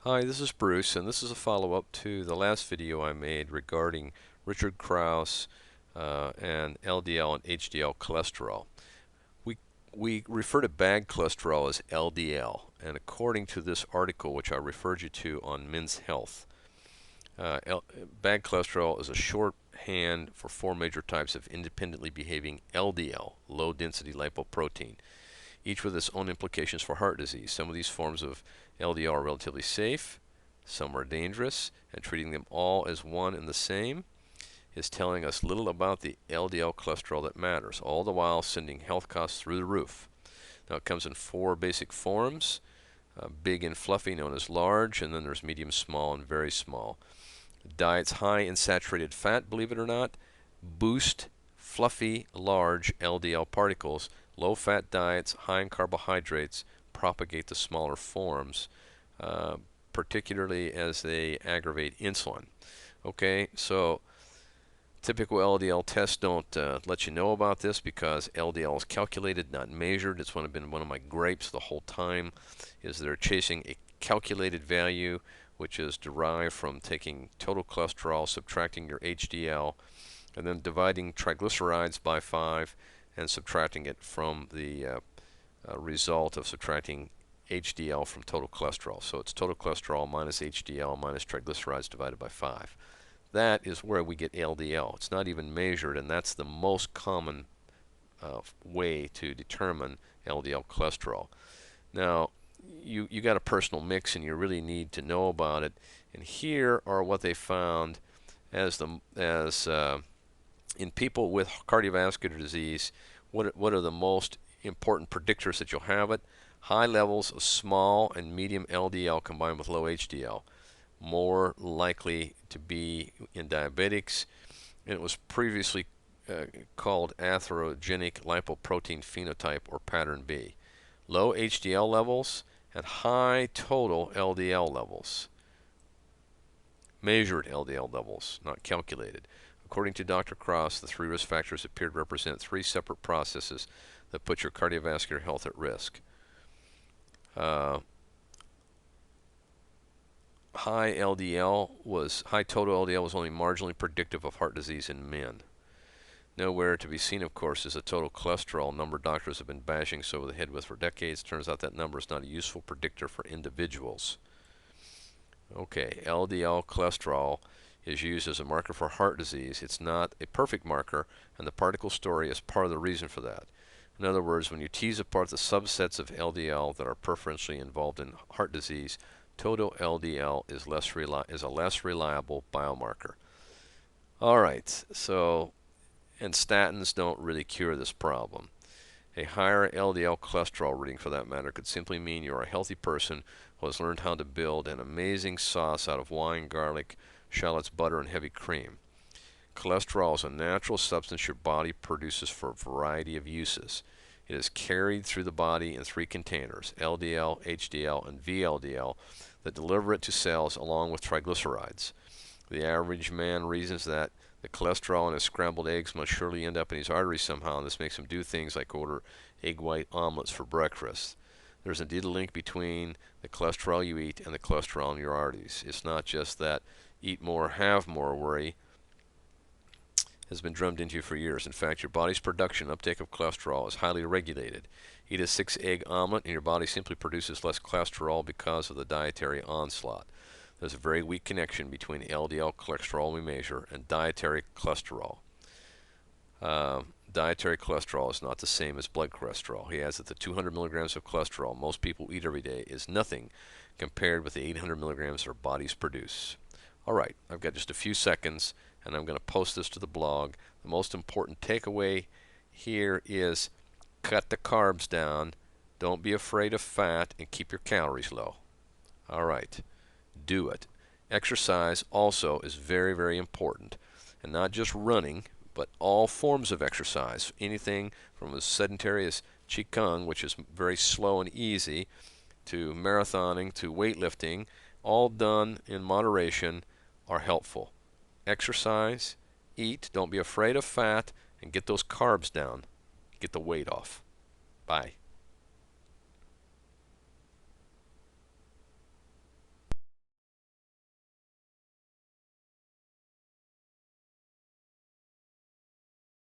Hi, this is Bruce, and this is a follow-up to the last video I made regarding Richard Krauss and LDL and HDL cholesterol. We refer to bad cholesterol as LDL, and according to this article, which I referred you to on Men's Health, bad cholesterol is a shorthand for four major types of independently behaving LDL, low-density lipoprotein, each with its own implications for heart disease. Some of these forms of LDL are relatively safe, some are dangerous, and treating them all as one and the same is telling us little about the LDL cholesterol that matters, all the while sending health costs through the roof. Now it comes in four basic forms, big and fluffy known as large, and then there's medium, small, and very small. Diets high in saturated fat, believe it or not, boost fluffy, large LDL particles. Low-fat diets, high in carbohydrates, propagate the smaller forms, particularly as they aggravate insulin. Okay, so typical LDL tests don't let you know about this because LDL is calculated, not measured. It's been one of my gripes the whole time, is they're chasing a calculated value, which is derived from taking total cholesterol, subtracting your HDL, and then dividing triglycerides by 5 and subtracting it from the result of subtracting HDL from total cholesterol. So it's total cholesterol minus HDL minus triglycerides divided by 5. That is where we get LDL. It's not even measured, and that's the most common way to determine LDL cholesterol. Now, you got a personal mix, and you really need to know about it. And here are what they found in people with cardiovascular disease. What are the most important predictors that you'll have it? High levels of small and medium LDL combined with low HDL, more likely to be in diabetics, and it was previously called atherogenic lipoprotein phenotype or pattern B. Low HDL levels and high total LDL levels. Measured LDL levels, not calculated. According to Dr. Krauss, the three risk factors appear to represent three separate processes that put your cardiovascular health at risk. High total LDL was only marginally predictive of heart disease in men. Nowhere to be seen, of course, is a total cholesterol number doctors have been bashing us over the head with for decades. Turns out that number is not a useful predictor for individuals. Okay, LDL cholesterol is used as a marker for heart disease. It's not a perfect marker, and the particle story is part of the reason for that. In other words, when you tease apart the subsets of LDL that are preferentially involved in heart disease, total LDL is a less reliable biomarker. All right, so, and statins don't really cure this problem. A higher LDL cholesterol reading, for that matter, could simply mean you're a healthy person who has learned how to build an amazing sauce out of wine, garlic, shallots, butter, and heavy cream. Cholesterol is a natural substance your body produces for a variety of uses. It is carried through the body in three containers, LDL, HDL, and VLDL, that deliver it to cells along with triglycerides. The average man reasons that the cholesterol in his scrambled eggs must surely end up in his arteries somehow, and this makes him do things like order egg white omelets for breakfast. There's indeed a link between the cholesterol you eat and the cholesterol in your arteries. It's not just that eat more, have more worry has been drummed into you for years. In fact, your body's production and uptake of cholesterol is highly regulated. Eat a 6-egg omelet and your body simply produces less cholesterol because of the dietary onslaught. There's a very weak connection between LDL cholesterol we measure and dietary cholesterol. Dietary cholesterol is not the same as blood cholesterol. He adds that the 200 milligrams of cholesterol most people eat every day is nothing compared with the 800 milligrams our bodies produce. All right, I've got just a few seconds, and I'm going to post this to the blog. The most important takeaway here is cut the carbs down, don't be afraid of fat, and keep your calories low. All right, do it. Exercise also is very, very important, and not just running, but all forms of exercise. Anything from as sedentary as Qigong, which is very slow and easy, to marathoning, to weightlifting, all done in moderation are helpful. Exercise, eat, don't be afraid of fat, and get those carbs down. Get the weight off. Bye.